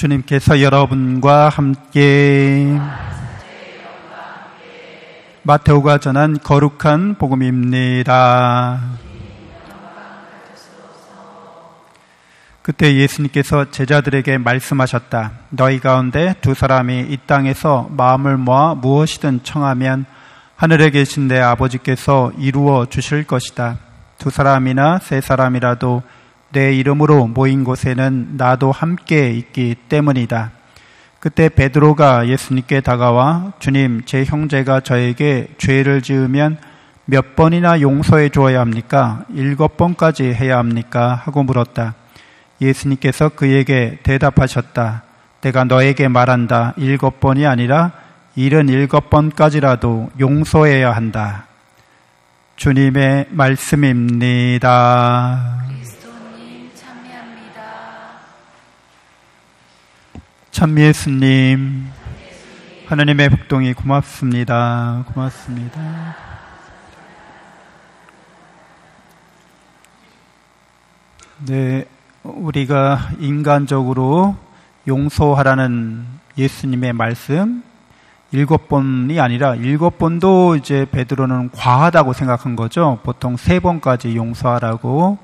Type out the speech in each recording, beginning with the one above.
주님께서 여러분과 함께 마테오가 전한 거룩한 복음입니다. 그때 예수님께서 제자들에게 말씀하셨다. 너희 가운데 두 사람이 이 땅에서 마음을 모아 무엇이든 청하면 하늘에 계신 내 아버지께서 이루어 주실 것이다. 두 사람이나 세 사람이라도 내 이름으로 모인 곳에는 나도 함께 있기 때문이다. 그때 베드로가 예수님께 다가와 주님, 제 형제가 저에게 죄를 지으면 몇 번이나 용서해 주어야 합니까? 7번까지 해야 합니까? 하고 물었다. 예수님께서 그에게 대답하셨다. 내가 너에게 말한다. 7번이 아니라 77번까지라도 용서해야 한다. 주님의 말씀입니다. 그리스도님 참여합니다. 참 예수님, 하나님의 복동이 고맙습니다. 고맙습니다. 네, 우리가 인간적으로 용서하라는 예수님의 말씀 7번이 아니라 7번도 이제 베드로는 과하다고 생각한 거죠. 보통 3번까지 용서하라고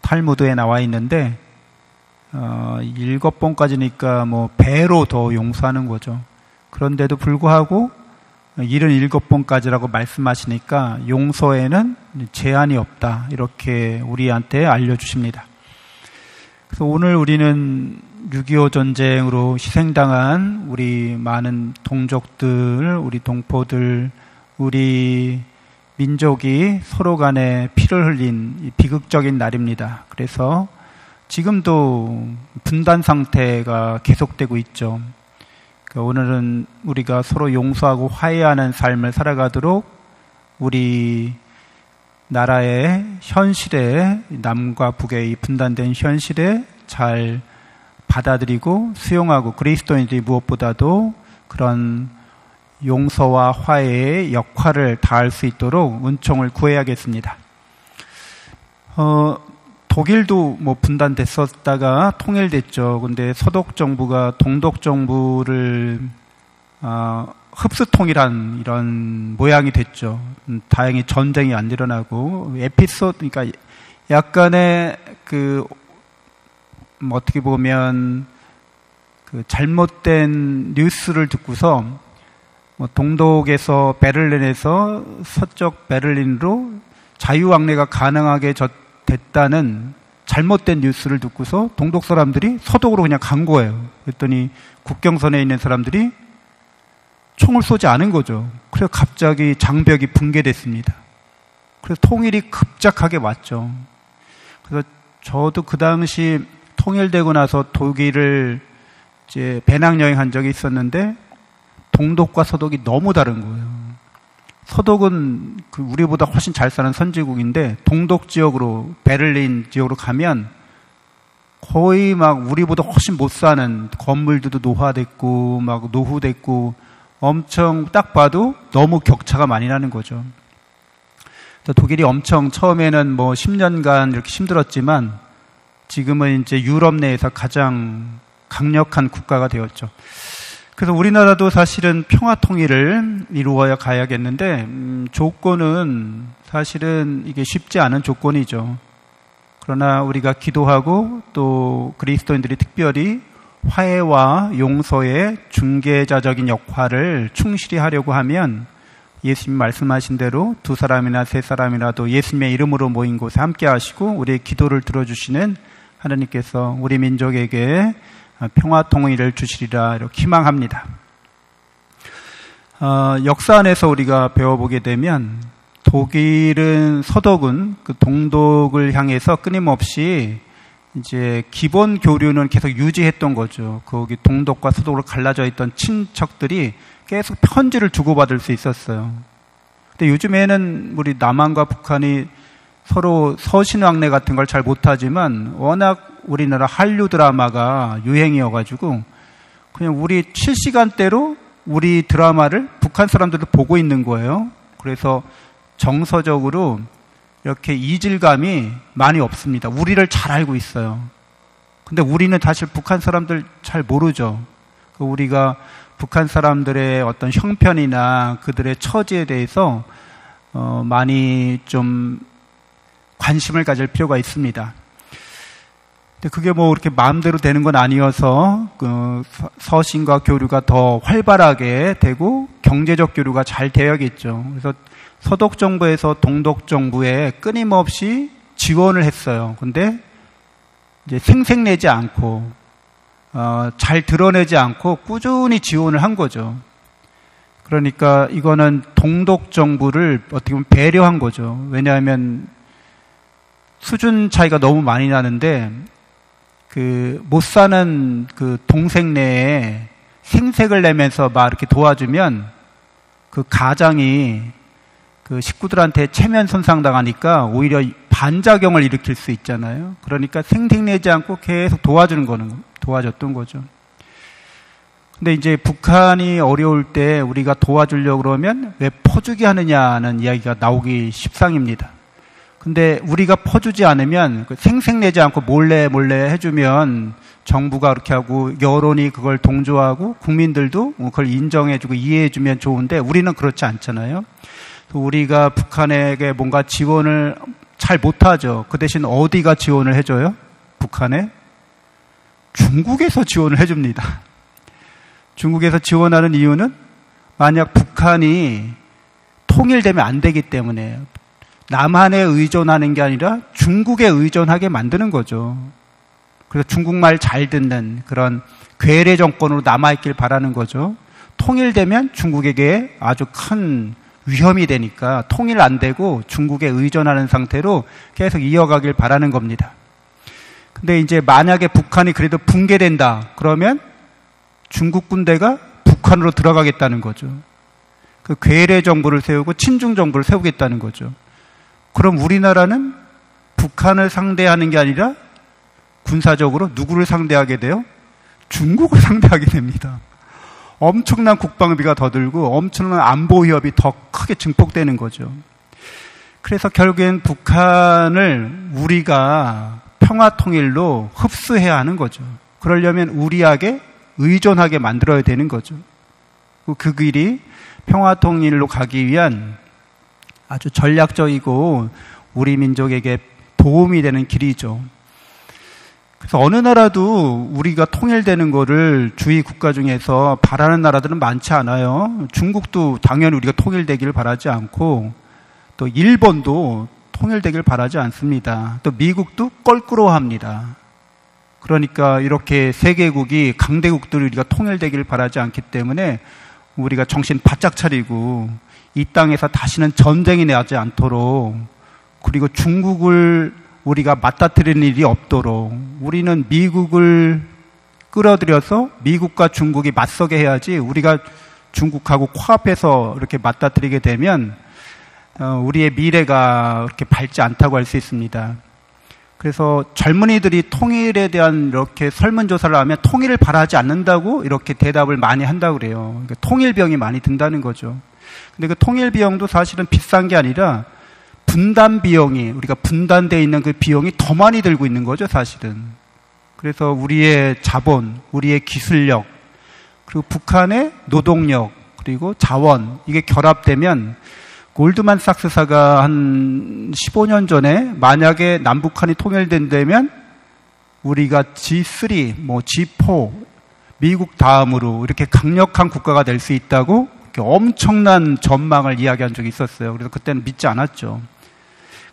탈무드에 나와 있는데 7번까지니까 뭐 배로 더 용서하는 거죠. 그런데도 불구하고 77번까지라고 말씀하시니까 용서에는 제한이 없다. 이렇게 우리한테 알려주십니다. 그래서 오늘 우리는 6.25 전쟁으로 희생당한 우리 많은 동족들, 우리 동포들, 우리 민족이 서로 간에 피를 흘린 비극적인 날입니다. 그래서 지금도 분단 상태가 계속되고 있죠. 오늘은 우리가 서로 용서하고 화해하는 삶을 살아가도록 우리 나라의 현실에, 남과 북의 이 분단된 현실에 잘 받아들이고 수용하고 그리스도인들이 무엇보다도 그런 용서와 화해의 역할을 다할 수 있도록 은총을 구해야겠습니다. 독일도 뭐 분단됐었다가 통일됐죠. 근데 서독 정부가 동독 정부를 흡수 통일한 이런 모양이 됐죠. 다행히 전쟁이 안 일어나고 그러니까 약간의 어떻게 보면 잘못된 뉴스를 듣고서 동독에서 베를린에서 서쪽 베를린으로 자유왕래가 가능하게 됐다는 잘못된 뉴스를 듣고서 동독 사람들이 서독으로 그냥 간 거예요. 그랬더니 국경선에 있는 사람들이 총을 쏘지 않은 거죠. 그래서 갑자기 장벽이 붕괴됐습니다. 그래서 통일이 급작하게 왔죠. 그래서 저도 그 당시 통일되고 나서 독일을 이제 배낭여행 한 적이 있었는데 동독과 서독이 너무 다른 거예요. 서독은 우리보다 훨씬 잘 사는 선진국인데 동독 지역으로 베를린 지역으로 가면 거의 막 우리보다 훨씬 못 사는 건물들도 노화됐고 막 노후됐고 엄청 딱 봐도 너무 격차가 많이 나는 거죠. 독일이 엄청 처음에는 뭐 10년간 이렇게 힘들었지만 지금은 이제 유럽 내에서 가장 강력한 국가가 되었죠. 그래서 우리나라도 사실은 평화 통일을 이루어야 가야겠는데 조건은 사실은 이게 쉽지 않은 조건이죠. 그러나 우리가 기도하고 또 그리스도인들이 특별히 화해와 용서의 중개자적인 역할을 충실히 하려고 하면 예수님 말씀하신 대로 두 사람이나 세 사람이라도 예수님의 이름으로 모인 곳에 함께 하시고 우리의 기도를 들어주시는 하나님께서 우리 민족에게 평화 통일을 주시리라 이렇게 희망합니다. 역사 안에서 우리가 배워보게 되면 독일은 서독은 그 동독을 향해서 끊임없이 이제 기본 교류는 계속 유지했던 거죠. 거기 동독과 서독으로 갈라져 있던 친척들이 계속 편지를 주고받을 수 있었어요. 근데 요즘에는 우리 남한과 북한이 서로 서신왕래 같은 걸 잘 못하지만 워낙 우리나라 한류 드라마가 유행이어가지고 그냥 우리 실시간대로 우리 드라마를 북한 사람들도 보고 있는 거예요. 그래서 정서적으로 이렇게 이질감이 많이 없습니다. 우리를 잘 알고 있어요. 근데 우리는 사실 북한 사람들 잘 모르죠. 우리가 북한 사람들의 어떤 형편이나 그들의 처지에 대해서 많이 좀 관심을 가질 필요가 있습니다. 근데 그게 뭐 그렇게 마음대로 되는 건 아니어서 그 서신과 교류가 더 활발하게 되고 경제적 교류가 잘 되어야겠죠. 그래서 서독 정부에서 동독 정부에 끊임없이 지원을 했어요. 근데 이제 생색내지 않고 잘 드러내지 않고 꾸준히 지원을 한 거죠. 그러니까 이거는 동독 정부를 어떻게 보면 배려한 거죠. 왜냐하면 수준 차이가 너무 많이 나는데 못 사는 그 동생 내에 생색을 내면서 막 이렇게 도와주면 그 가장이 그 식구들한테 체면 손상당하니까 오히려 반작용을 일으킬 수 있잖아요. 그러니까 생색내지 않고 계속 도와줬던 거죠. 근데 이제 북한이 어려울 때 우리가 도와주려고 그러면 왜 퍼주기 하느냐는 이야기가 나오기 십상입니다. 근데 우리가 퍼주지 않으면 생색내지 않고 몰래 해주면 정부가 그렇게 하고 여론이 그걸 동조하고 국민들도 그걸 인정해주고 이해해주면 좋은데 우리는 그렇지 않잖아요. 우리가 북한에게 뭔가 지원을 잘 못하죠. 그 대신 어디가 지원을 해줘요? 북한에? 중국에서 지원을 해줍니다. 중국에서 지원하는 이유는 만약 북한이 통일되면 안 되기 때문에 남한에 의존하는 게 아니라 중국에 의존하게 만드는 거죠. 그래서 중국말 잘 듣는 그런 괴뢰 정권으로 남아있길 바라는 거죠. 통일되면 중국에게 아주 큰 위험이 되니까 통일 안 되고 중국에 의존하는 상태로 계속 이어가길 바라는 겁니다. 근데 이제 만약에 북한이 그래도 붕괴된다 그러면 중국 군대가 북한으로 들어가겠다는 거죠. 그 괴뢰 정부를 세우고 친중 정부를 세우겠다는 거죠. 그럼 우리나라는 북한을 상대하는 게 아니라 군사적으로 누구를 상대하게 돼요? 중국을 상대하게 됩니다. 엄청난 국방비가 더 들고 엄청난 안보 위협이 더 크게 증폭되는 거죠. 그래서 결국엔 북한을 우리가 평화통일로 흡수해야 하는 거죠. 그러려면 우리에게 의존하게 만들어야 되는 거죠. 그 길이 평화통일로 가기 위한 아주 전략적이고 우리 민족에게 도움이 되는 길이죠. 그래서 어느 나라도 우리가 통일되는 거를 주위 국가 중에서 바라는 나라들은 많지 않아요. 중국도 당연히 우리가 통일되기를 바라지 않고 또 일본도 통일되기를 바라지 않습니다. 또 미국도 껄끄러워합니다. 그러니까 이렇게 세계국이 강대국들이 우리가 통일되기를 바라지 않기 때문에 우리가 정신 바짝 차리고 이 땅에서 다시는 전쟁이 나지 않도록 그리고 중국을 우리가 맞닥뜨리는 일이 없도록 우리는 미국을 끌어들여서 미국과 중국이 맞서게 해야지 우리가 중국하고 코앞에서 이렇게 맞닥뜨리게 되면 우리의 미래가 그렇게 밝지 않다고 할 수 있습니다. 그래서 젊은이들이 통일에 대한 이렇게 설문조사를 하면 통일을 바라지 않는다고 이렇게 대답을 많이 한다고 그래요. 그러니까 통일병이 많이 든다는 거죠. 근데 그 통일 비용도 사실은 비싼 게 아니라 분단 비용이 우리가 분단되어 있는 그 비용이 더 많이 들고 있는 거죠, 사실은. 그래서 우리의 자본, 우리의 기술력, 그리고 북한의 노동력, 그리고 자원 이게 결합되면 골드만삭스사가 한 15년 전에 만약에 남북한이 통일된다면 우리가 G3, G4, 미국 다음으로 이렇게 강력한 국가가 될 수 있다고 이렇게 엄청난 전망을 이야기한 적이 있었어요. 그래서 그때는 믿지 않았죠.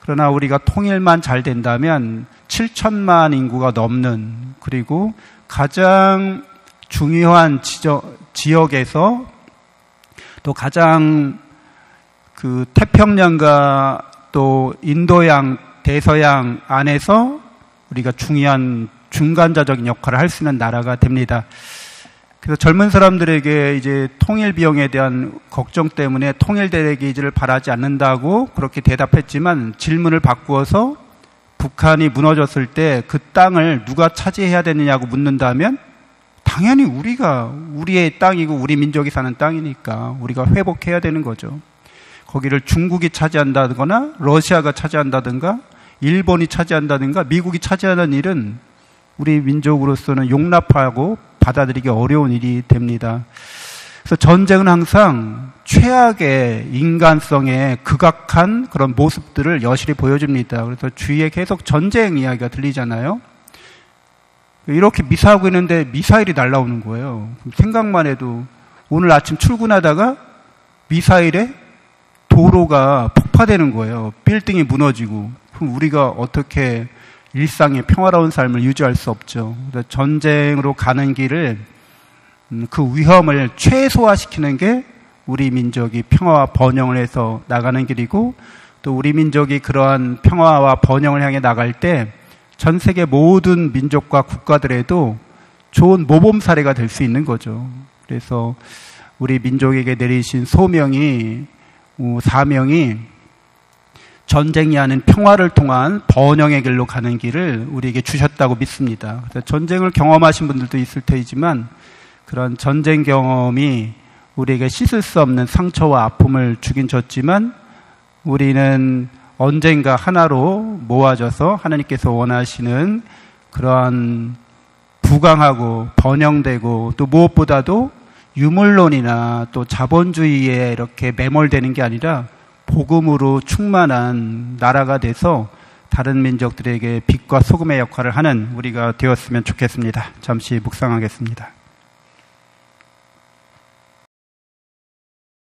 그러나 우리가 통일만 잘 된다면 7천만 인구가 넘는 그리고 가장 중요한 지역에서 또 가장 그 태평양과 또 인도양, 대서양 안에서 우리가 중요한 중간자적인 역할을 할 수 있는 나라가 됩니다. 그래서 젊은 사람들에게 이제 통일 비용에 대한 걱정 때문에 통일되기를 바라지 않는다고 그렇게 대답했지만 질문을 바꾸어서 북한이 무너졌을 때 그 땅을 누가 차지해야 되느냐고 묻는다면 당연히 우리의 땅이고 우리 민족이 사는 땅이니까 우리가 회복해야 되는 거죠. 거기를 중국이 차지한다거나 러시아가 차지한다든가 일본이 차지한다든가 미국이 차지하는 일은 우리 민족으로서는 용납하고 받아들이기 어려운 일이 됩니다. 그래서 전쟁은 항상 최악의 인간성의 극악한 그런 모습들을 여실히 보여줍니다. 그래서 주위에 계속 전쟁 이야기가 들리잖아요. 이렇게 미사하고 있는데 미사일이 날아오는 거예요. 생각만 해도 오늘 아침 출근하다가 미사일에 도로가 폭파되는 거예요. 빌딩이 무너지고. 그럼 우리가 어떻게 일상의 평화로운 삶을 유지할 수 없죠. 전쟁으로 가는 길을 그 위험을 최소화시키는 게 우리 민족이 평화와 번영을 해서 나가는 길이고, 또 우리 민족이 그러한 평화와 번영을 향해 나갈 때 전 세계 모든 민족과 국가들에도 좋은 모범 사례가 될 수 있는 거죠. 그래서 우리 민족에게 내리신 사명이 전쟁이 아닌 평화를 통한 번영의 길로 가는 길을 우리에게 주셨다고 믿습니다. 그래서 전쟁을 경험하신 분들도 있을 테지만 그런 전쟁 경험이 우리에게 씻을 수 없는 상처와 아픔을 주긴 줬지만 우리는 언젠가 하나로 모아져서 하나님께서 원하시는 그러한 부강하고 번영되고 또 무엇보다도 유물론이나 또 자본주의에 이렇게 매몰되는 게 아니라 복음으로 충만한 나라가 돼서 다른 민족들에게 빛과 소금의 역할을 하는 우리가 되었으면 좋겠습니다. 잠시 묵상하겠습니다.